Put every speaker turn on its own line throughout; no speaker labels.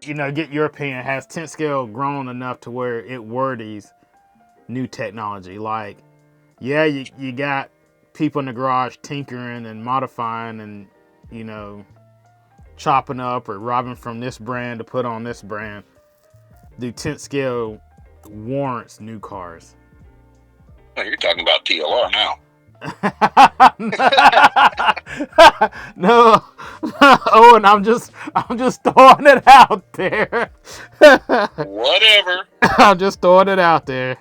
get your opinion. Has tent scale grown enough to where it worthies new technology? Like, yeah, you got people in the garage tinkering and modifying and, chopping up or robbing from this brand to put on this brand. Do tent scale warrants new cars?
Well, you're talking about TLR now.
No, Owen, I'm just throwing it out there.
Whatever.
I'm just throwing it out there.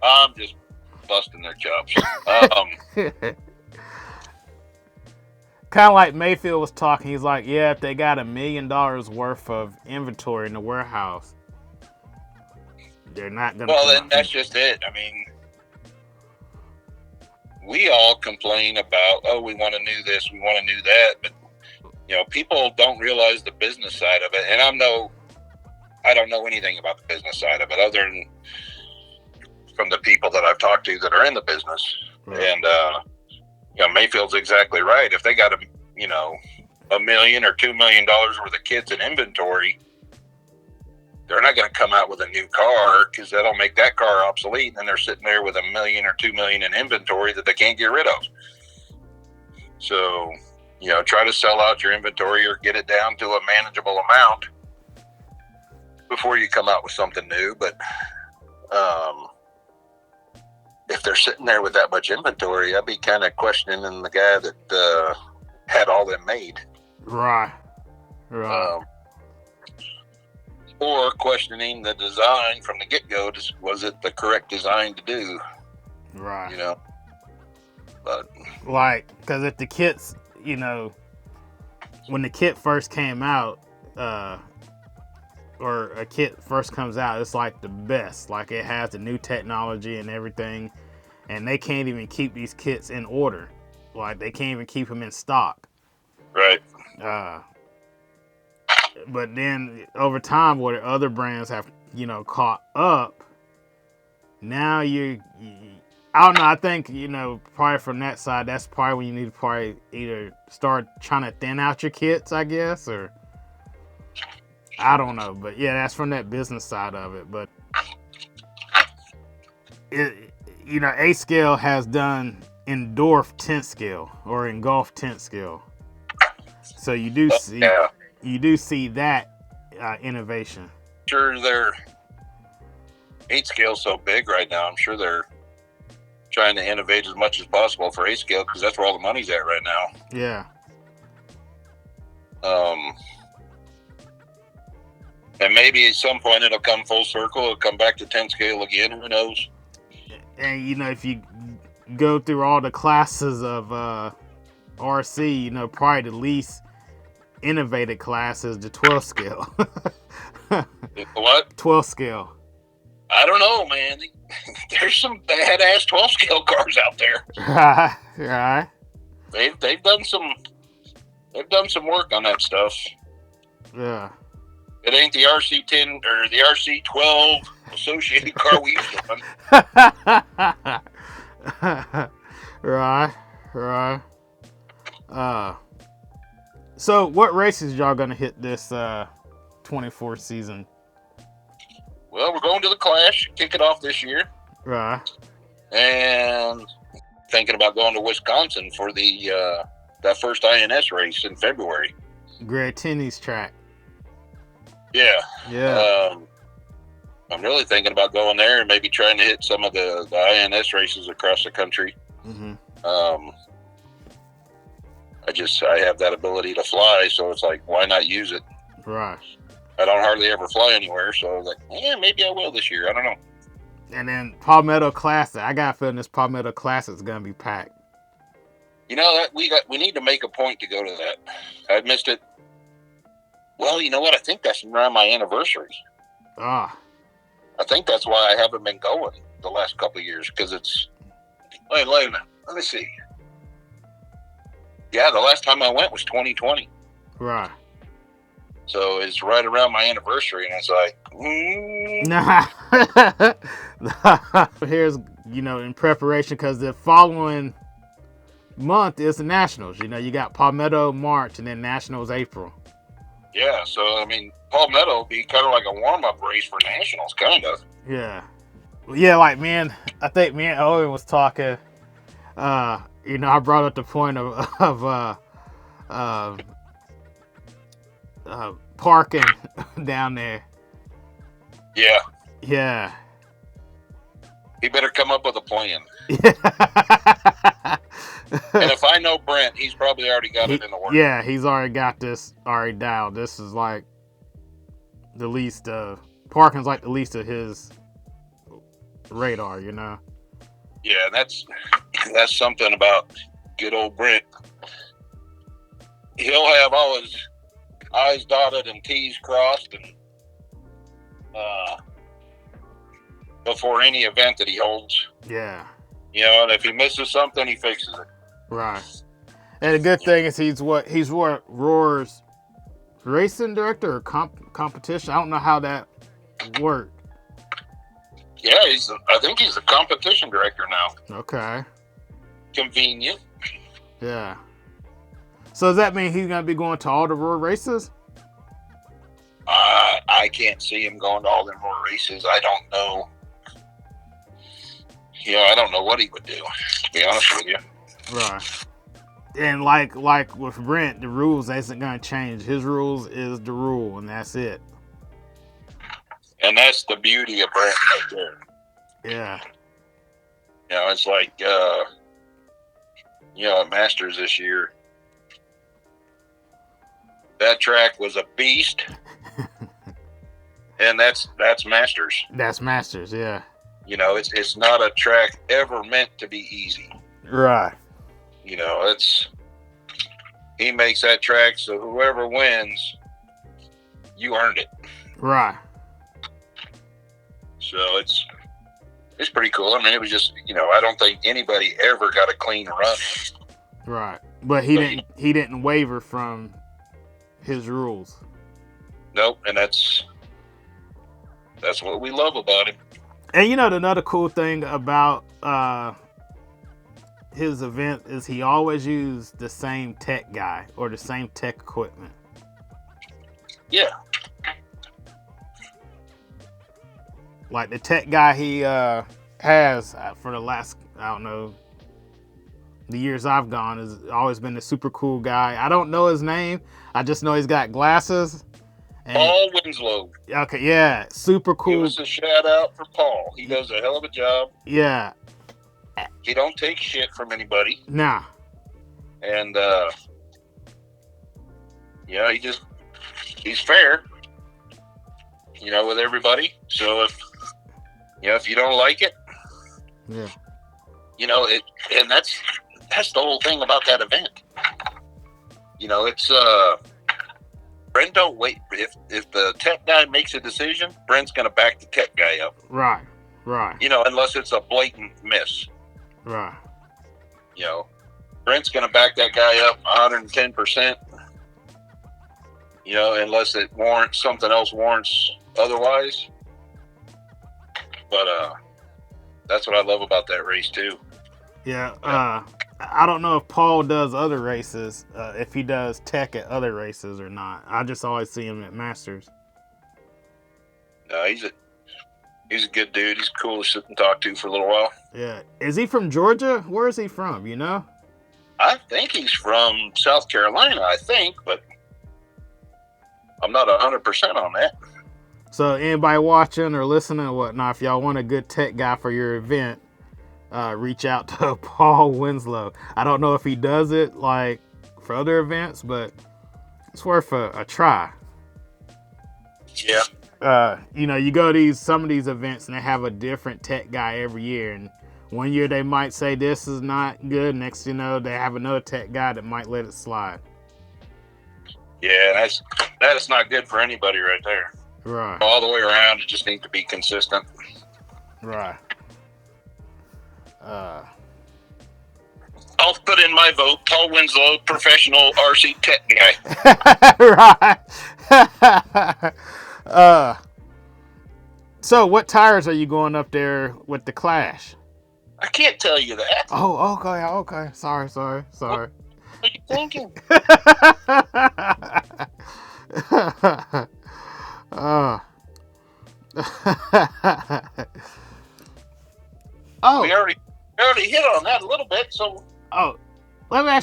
I'm just busting their chops.
Kind of like Mayfield was talking. He's like, yeah, if they got $1 million worth of inventory in the warehouse, they're not gonna.
Well, then that's just it. I mean, we all complain about, oh, we want to do this, we want to do that, but people don't realize the business side of it. And I don't know anything about the business side of it other than from the people that I've talked to that are in the business. Right. And Mayfield's exactly right. If they got $1 million or $2 million worth of kits in inventory, they're not going to come out with a new car because that'll make that car obsolete. And they're sitting there with $1 million or $2 million in inventory that they can't get rid of. So, try to sell out your inventory or get it down to a manageable amount before you come out with something new. But if they're sitting there with that much inventory, I'd be kind of questioning the guy that had all them made.
Right.
Or questioning the design from the get-go. Was it the correct design to do?
Right.
But
because if the kits, when the kit first came out, or a kit first comes out, it's like the best. Like, it has the new technology and everything, and they can't even keep these kits in order. Like, they can't even keep them in stock.
Right.
But then over time, where the other brands have, caught up, now I don't know, I think, probably from that side, that's probably when you need to probably either start trying to thin out your kits, I guess, or I don't know. But yeah, that's from that business side of it. But A-Scale has done Endorph tent scale or Engulf tent scale. So you do see... Yeah. You do see that innovation.
Sure, their 8-scale's so big right now. I'm sure they're trying to innovate as much as possible for 8-scale because that's where all the money's at right now.
Yeah.
And maybe at some point it'll come full circle. It'll come back to 10-scale again. Who knows?
And if you go through all the classes of RC, probably the least innovative class is the 12 scale.
What?
12 scale.
I don't know, man. There's some badass 12 scale cars out there.
Right.
They've done some work on that stuff.
Yeah.
It ain't the RC10 or the RC12 associated car we used to
run. Right. So what races y'all gonna hit this 24 season?
Well, we're going to the Clash, kick it off this year.
Right.
And thinking about going to Wisconsin for the that first INS race in February.
Greg Tenney's track.
Yeah.
Yeah.
I'm really thinking about going there and maybe trying to hit some of the INS races across the country.
Mm-hmm.
I have that ability to fly, so it's like, why not use it?
Right.
I don't hardly ever fly anywhere, so I was like, maybe I will this year. I don't know.
And then Palmetto Classic. I got a feeling this Palmetto Classic is going to be packed.
That we need to make a point to go to that. I missed it. Well, you know what? I think that's around my anniversary.
Ah.
I think that's why I haven't been going the last couple of years, because it's... Wait a minute. Let me see. Yeah, the last time I went was 2020.
Right.
So it's right around my anniversary, and it's like,
Here's, in preparation, because the following month is the Nationals. You got Palmetto March, and then Nationals April.
Yeah, so I mean, Palmetto will be kind of like a warm-up race for nationals, kind of.
Yeah. Yeah, like I think me and Owen was talking. I brought up the point of parking down there.
Yeah.
Yeah.
He better come up with a plan.
Yeah.
And if I know Brent, he's probably already got it in the works.
Yeah, he's already got this already down. This is like the least parking's like the least of his radar,
Yeah, that's something about good old Brent. He'll have all his I's dotted and T's crossed, and before any event that he holds.
Yeah.
And if he misses something, he fixes it.
Right. And the good thing is he's what Roar's racing director or competition. I don't know how that worked.
Yeah, I think he's the competition director now.
Okay.
Convenient.
Yeah. So does that mean he's gonna be going to all the Roar races?
I can't see him going to all the Roar races. I don't know. I don't know what he would do, to be honest with you.
Right. And like with Brent, the rules isn't gonna change. His rules is the rule, and that's it.
And that's the beauty of Brent right there.
Yeah.
It's like, at Masters this year, that track was a beast. And that's Masters.
That's Masters, yeah.
It's not a track ever meant to be easy.
Right.
He makes that track so whoever wins, you earned it.
Right.
So it's pretty cool. I mean, it was just, I don't think anybody ever got a clean run.
Right. But he didn't waver from his rules.
Nope, and that's what we love about him.
And another cool thing about his event is he always used the same tech guy or the same tech equipment.
Yeah.
Like the tech guy he has for the last, I don't know, the years I've gone has always been a super cool guy. I don't know his name. I just know he's got glasses.
Paul Winslow.
Okay, yeah, super cool.
Give us a shout out for Paul. He does a hell of a job.
Yeah.
He don't take shit from anybody.
Nah.
And he's fair. With everybody. So if you don't like it,
yeah.
And that's the whole thing about that event. It's Brent don't wait. If the tech guy makes a decision, Brent's going to back the tech guy up.
Right.
Unless it's a blatant miss.
Right.
Brent's going to back that guy up 110%. Unless it warrants something else warrants otherwise. But that's what I love about that race too.
Yeah. I don't know if Paul does other races, if he does tech at other races or not. I just always see him at Masters.
No, he's a good dude. He's cool to sit and talk to for a little while.
Yeah. Is he from Georgia? Where is he from?
I think he's from South Carolina, but I'm not 100% on that.
So anybody watching or listening or whatnot, if y'all want a good tech guy for your event, reach out to Paul Winslow. I don't know if he does it like for other events, but it's worth a try.
Yeah.
You go to some of these events and they have a different tech guy every year, and one year they might say this is not good. Next, they have another tech guy that might let it slide.
Yeah, that is not good for anybody right there.
Right.
All the way around, you just need to be consistent.
Right.
I'll put in my vote. Paul Winslow, professional RC tech
guy. Right. So what tires are you going up there with the Clash?
I can't tell you that.
Oh, okay. Sorry.
What are you thinking?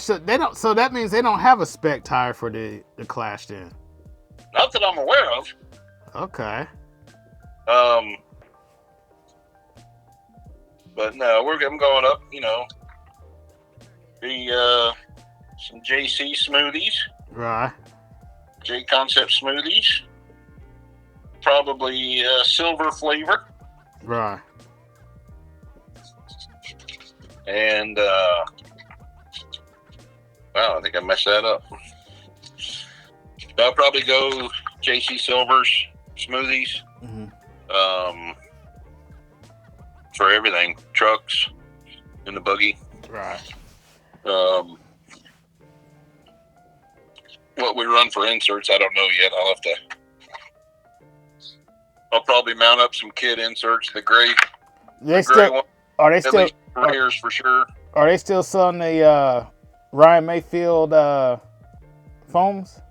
So they don't. So that means they don't have a spec tire for the Clash then.
Not that I'm aware of.
Okay.
But no, I'm going up. Some JC smoothies,
Right.
J Concept smoothies, probably silver flavor,
Right.
and wow, I think I messed that up. I'll probably go JC Silver's smoothies.
Mm-hmm.
For everything, trucks in the buggy.
Right.
What we run for inserts, I don't know yet. I'll probably mount up some kid inserts. The gray one,
Are they
at
still?
least rears for sure.
Are they still selling the Ryan Mayfield foams?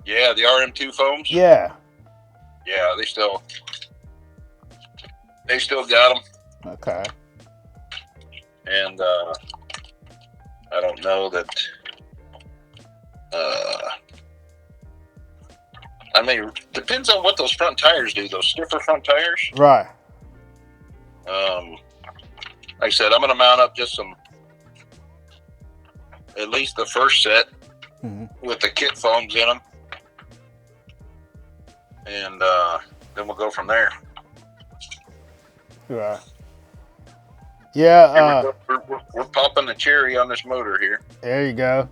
Yeah, the RM2 foams.
Yeah.
Yeah, they still got them.
Okay.
And I don't know that. Depends on what those front tires do. Those stiffer front tires.
Right.
Like I said, I'm going to mount up just at least the first set with the kit foams in them, and then we'll go from there.
Right. Yeah.
We're popping the cherry on this motor here.
There you go.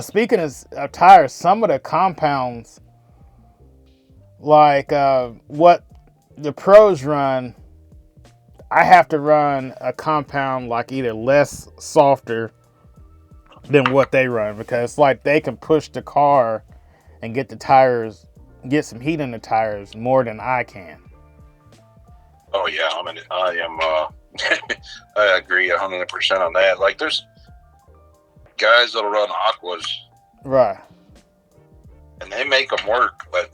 Speaking of tires, some of the compounds, like what the pros run, I have to run a compound like either less softer than what they run, because it's like they can push the car and get some heat in the tires more than I can.
Oh yeah, I am. I agree 100% on that. Like, there's guys that'll run aquas,
right?
And they make them work, but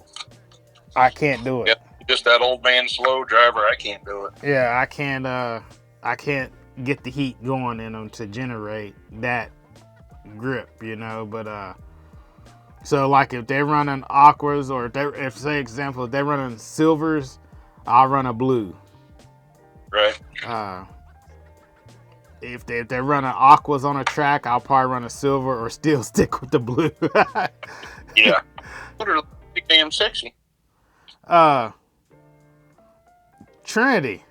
I can't do it.
Yeah, just that old man slow driver, I can't do it.
Yeah, I can't get the heat going in them to generate that grip, But so like if they're running aquas, or if they're running silvers, I'll run a blue.
Right.
If they're running aquas on a track, I'll probably run a silver or still stick with the blue.
Yeah. They're damn sexy.
Trinity.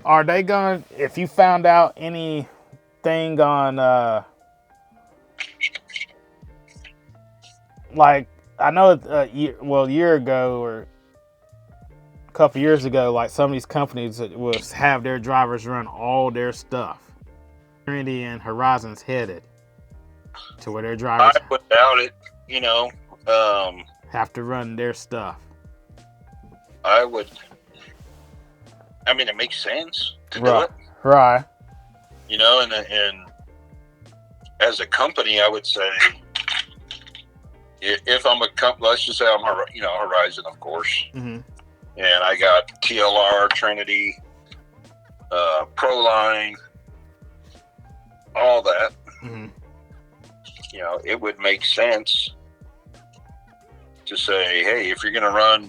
Are they going to, if you found out anything on, like, I know a year ago or a couple years ago, like some of these companies will have their drivers run all their stuff. Trinity and Horizon's headed to where their drivers
without it,
have to run their stuff.
It makes sense to do it.
Right.
And as a company, I would say, if I'm a company, let's just say I'm, Horizon, of course. Mm-hmm. And I got TLR, Trinity, Proline, all that. Mm-hmm. It would make sense to say, hey, if you're gonna run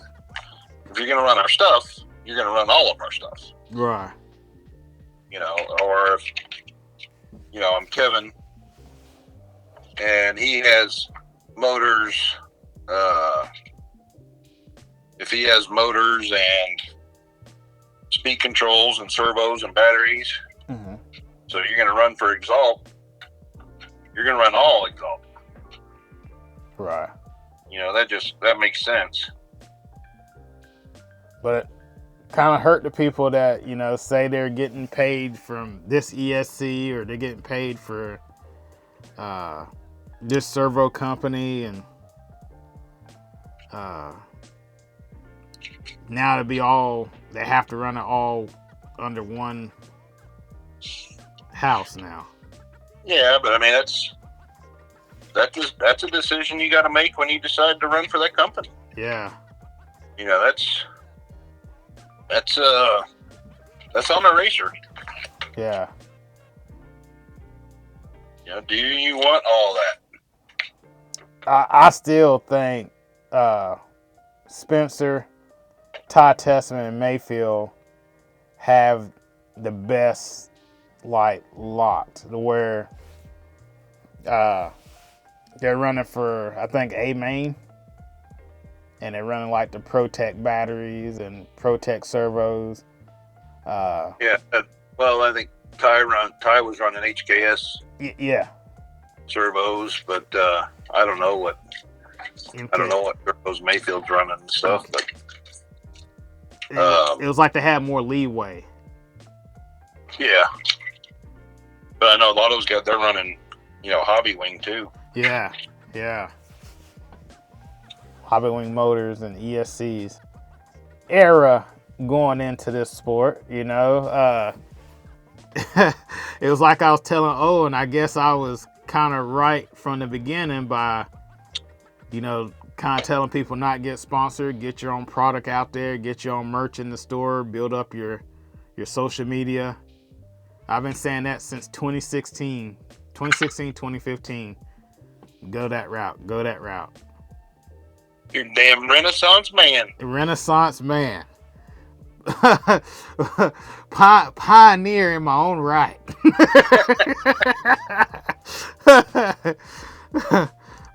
our stuff, you're gonna run all of our stuff.
Right.
Or if I'm Kevin and he has motors. If he has motors and speed controls and servos and batteries, mm-hmm. So you're going to run for Exalt, you're going to run all Exalt.
Right.
That makes sense.
But it kind of hurt the people that, say they're getting paid from this ESC, or they're getting paid for this servo company, and now they have to run it all under one house now.
Yeah, but that's a decision you got to make when you decide to run for that company.
Yeah.
That's That's on a racer.
Yeah.
You know, do you want all that?
I still think Spencer, Ty Testament, and Mayfield have the best lot to where they're running for, I think, A main, and they're running the Protec batteries and Protec servos.
Yeah. Well, I think Ty was running HKS.
Yeah.
Servos, but I don't know what servos Mayfield's running and stuff. But
it was like they had more leeway.
Yeah, but I know a lot of those guys, they're running, Hobby Wing too.
Yeah. Hobby Wing motors and ESCs. Era going into this sport, it was like I was telling Owen, I guess I was kind of right from the beginning by, kind of telling people not get sponsored, get your own product out there, get your own merch in the store, build up your social media. I've been saying that since 2016, 2015. Go that route.
You're a damn Renaissance man.
Pioneer in my own right.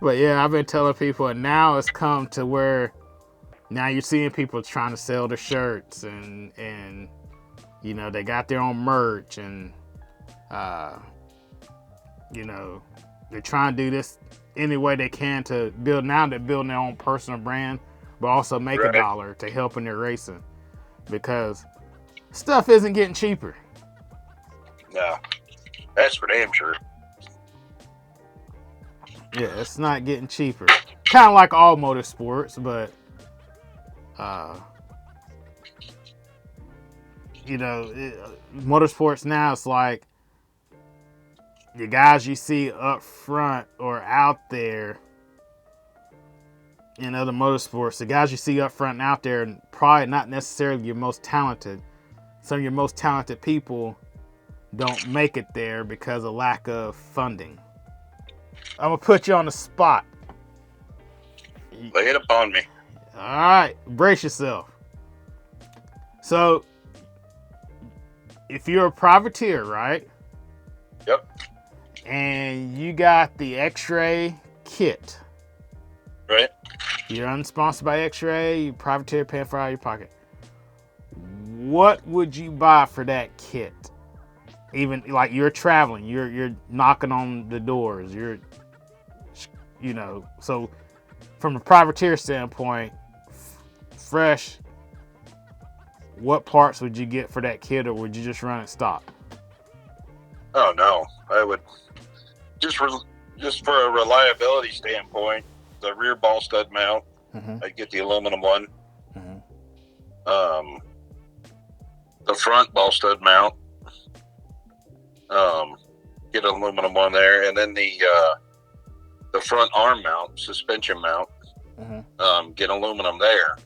But yeah, I've been telling people, and now it's come to where now you're seeing people trying to sell their shirts and they got their own merch and they're trying to do this any way they can to build. Now they're building their own personal brand, but also make a dollar to help in their racing, because stuff isn't getting cheaper.
No, that's for damn sure.
Yeah, it's not getting cheaper. Kind of like all motorsports, but motorsports now, it's like the guys you see up front or out there in other motorsports, the guys you see up front and out there, and probably not necessarily your most talented. Some of your most talented people don't make it there because of lack of funding. I'm going to put you on the spot.
Lay it upon me.
All right, brace yourself. So, if you're a privateer, right?
Yep.
And you got the Xray kit.
Right.
You're unsponsored by Xray, you privateer, paying for out of your pocket. What would you buy for that kit? Even like you're traveling, you're knocking on the doors, so from a privateer standpoint, fresh, what parts would you get for that kit, or would you just run it stock?
Oh no, I would just for a reliability standpoint, the rear ball stud mount, I'd get the aluminum one. The front ball stud mount, get an aluminum one there, and then the front arm mount, suspension mount, get aluminum there.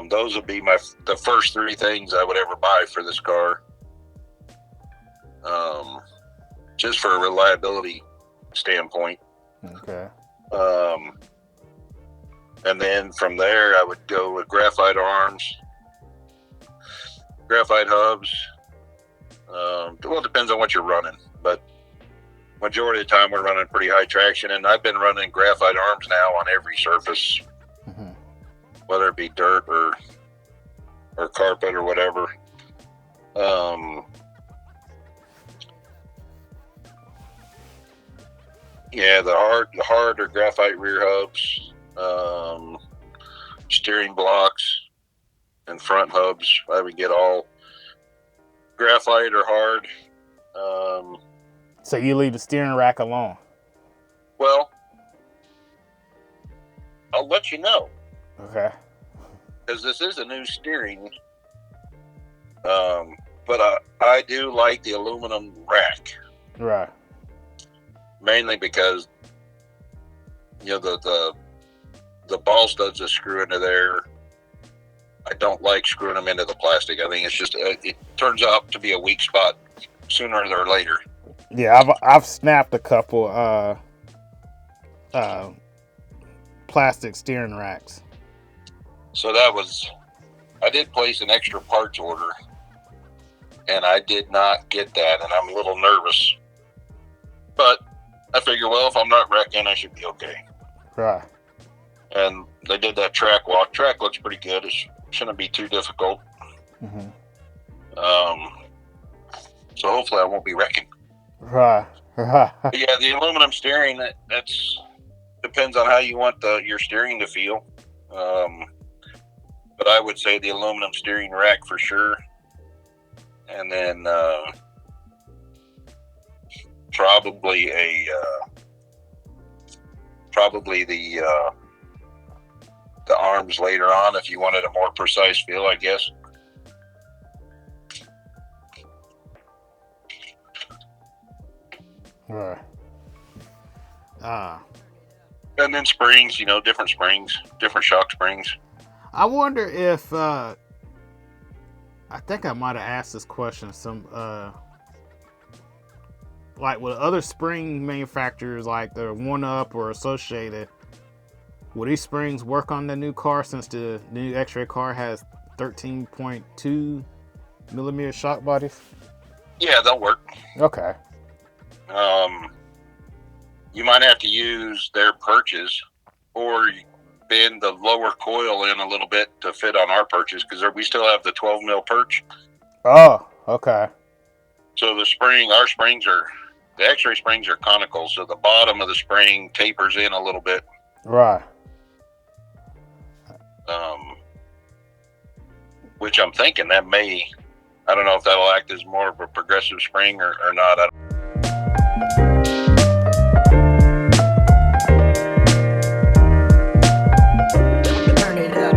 Those would be the first three things I would ever buy for this car. Just for a reliability standpoint.
Okay.
And then from there, I would go with graphite arms, graphite hubs. Well, it depends on what you're running, but majority of the time we're running pretty high traction, and I've been running graphite arms now on every surface, whether it be dirt or carpet or whatever. Yeah, the hard or graphite rear hubs, steering blocks, and front hubs. I would get all graphite or hard.
So you leave the steering rack alone?
Well, I'll let you know.
Okay.
Because this is a new steering. But I do like the aluminum rack.
Right.
Mainly because, the ball studs that screw into there, I don't like screwing them into the plastic. I think it's just it turns out to be a weak spot sooner or later.
Yeah, I've snapped a couple plastic steering racks.
So I did place an extra parts order, and I did not get that, and I'm a little nervous. But I figure, well, if I'm not wrecking, I should be okay.
Right.
And they did that track walk. Track looks pretty good. It shouldn't be too difficult.
Mm-hmm.
So hopefully I won't be wrecking.
Right.
But yeah, the aluminum steering, that's depends on how you want your steering to feel. But I would say the aluminum steering rack for sure. And then probably the arms later on if you wanted a more precise feel, I guess.
Right.
And then springs, different springs, different shock springs.
I wonder if I think I might have asked this question like with other spring manufacturers like the One Up or Associated, will these springs work on the new car since the new Xray car has 13.2 millimeter shock bodies?
Yeah, they'll work.
Okay.
You might have to use their perches or bend the lower coil in a little bit to fit on our perches because we still have the 12 mil perch.
Oh, okay.
So the Xray springs are conical, so the bottom of the spring tapers in a little bit.
Right.
Which I'm thinking I don't know if that'll act as more of a progressive spring or not. I